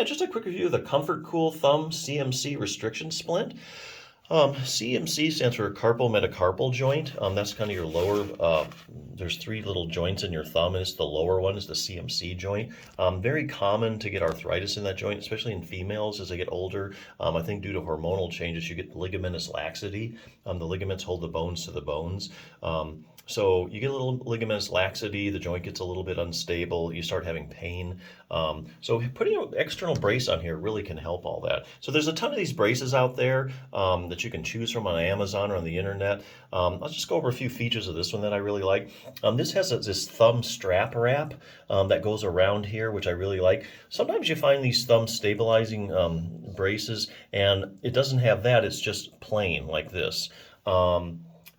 just a quick review of the Comfort Cool Thumb CMC restriction splint. CMC stands for carpal metacarpal joint. That's kind of your lower, there's three little joints in your thumb, and it's the lower one is the CMC joint. Very common to get arthritis in that joint, especially in females as they get older. I think due to hormonal changes, you get ligamentous laxity. The ligaments hold the bones to the bones. So you get a little ligamentous laxity, the joint gets a little bit unstable, you start having pain. So putting an external brace on here really can help all that. So there's a ton of these braces out there that you can choose from on Amazon or on the internet. I'll just go over a few features of this one that I really like. This has this thumb strap wrap that goes around here, which I really like. Sometimes you find these thumb stabilizing braces and it doesn't have that, it's just plain like this.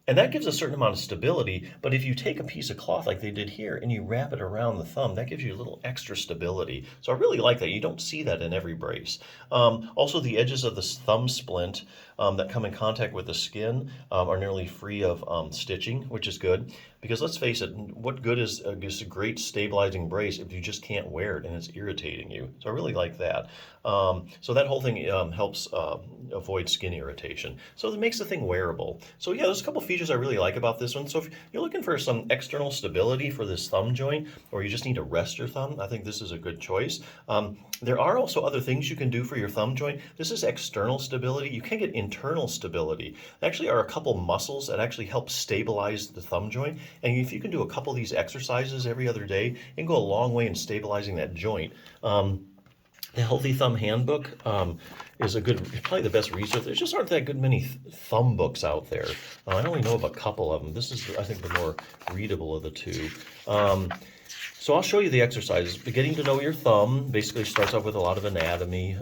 And that gives a certain amount of stability, but if you take a piece of cloth like they did here and you wrap it around the thumb, that gives you a little extra stability. So I really like that. You don't see that in every brace. Also, the edges of the thumb splint that come in contact with the skin are nearly free of stitching, which is good. Because let's face it, what good is a great stabilizing brace if you just can't wear it and it's irritating you? So I really like that. So that whole thing helps avoid skin irritation. So it makes the thing wearable. So yeah, there's a couple features I really like about this one. So if you're looking for some external stability for this thumb joint, or you just need to rest your thumb, I think this is a good choice. There are also other things you can do for your thumb joint. This is external stability. You can get internal stability. There actually are a couple muscles that actually help stabilize the thumb joint. And if you can do a couple of these exercises every other day, it can go a long way in stabilizing that joint. The Healthy Thumb Handbook is probably the best resource. There just aren't that good many thumb books out there. I only know of a couple of them. This is, I think, the more readable of the two. So I'll show you the exercises. Getting to know your thumb basically starts off with a lot of anatomy.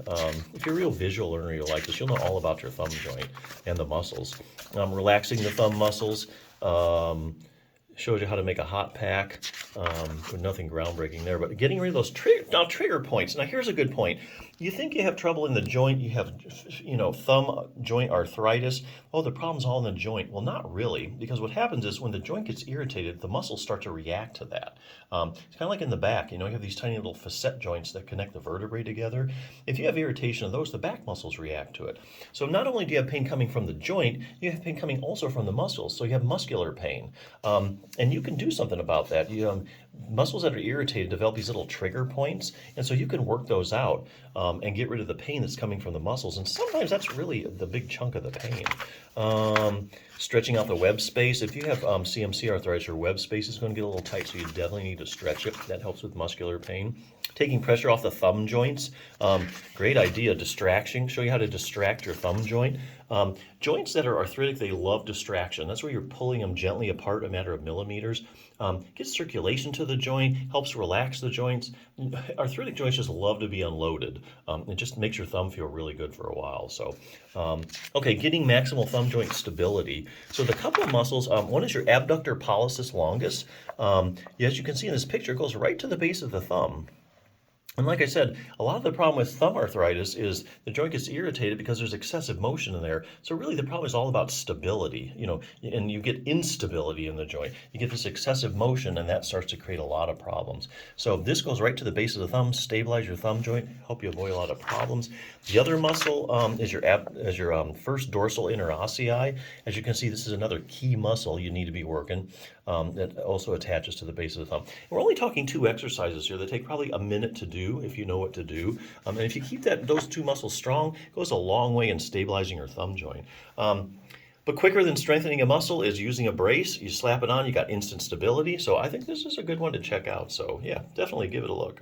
If you're a real visual learner, you'll like this. You'll know all about your thumb joint and the muscles. Relaxing the thumb muscles. Shows you how to make a hot pack. Nothing groundbreaking there, but getting rid of those trigger points. Now here's a good point. You think you have trouble in the joint, you have, thumb joint arthritis. Oh, the problem's all in the joint. Well, not really, because what happens is when the joint gets irritated, the muscles start to react to that. It's kind of like in the back, you have these tiny little facet joints that connect the vertebrae together. If you have irritation of those, the back muscles react to it. So not only do you have pain coming from the joint, you have pain coming also from the muscles. So you have muscular pain. And you can do something about that. Muscles that are irritated develop these little trigger points, and so you can work those out and get rid of the pain that's coming from the muscles. And sometimes that's really the big chunk of the pain. Stretching out the web space. If you have CMC arthritis, your web space is going to get a little tight, so you definitely need to stretch it. That helps with muscular pain. Taking pressure off the thumb joints. Great idea. Distraction. Show you how to distract your thumb joint. Joints that are arthritic, they love distraction. That's where you're pulling them gently apart a matter of millimeters. Gets circulation to the joint, helps relax the joints. Arthritic joints just love to be unloaded. It just makes your thumb feel really good for a while. So, okay, getting maximal thumb joint stability. So the couple of muscles, one is your abductor pollicis longus. As you can see in this picture, it goes right to the base of the thumb. And like I said, a lot of the problem with thumb arthritis is the joint gets irritated because there's excessive motion in there. So really the problem is all about stability, and you get instability in the joint. You get this excessive motion, and that starts to create a lot of problems. So this goes right to the base of the thumb, stabilize your thumb joint, help you avoid a lot of problems. The other muscle is your first dorsal interossei. As you can see, this is another key muscle you need to be working that also attaches to the base of the thumb. We're only talking 2 exercises here that take probably a minute to do if you know what to do. And if you keep those 2 muscles strong, it goes a long way in stabilizing your thumb joint. But quicker than strengthening a muscle is using a brace. You slap it on, you got instant stability. So I think this is a good one to check out. So yeah, definitely give it a look.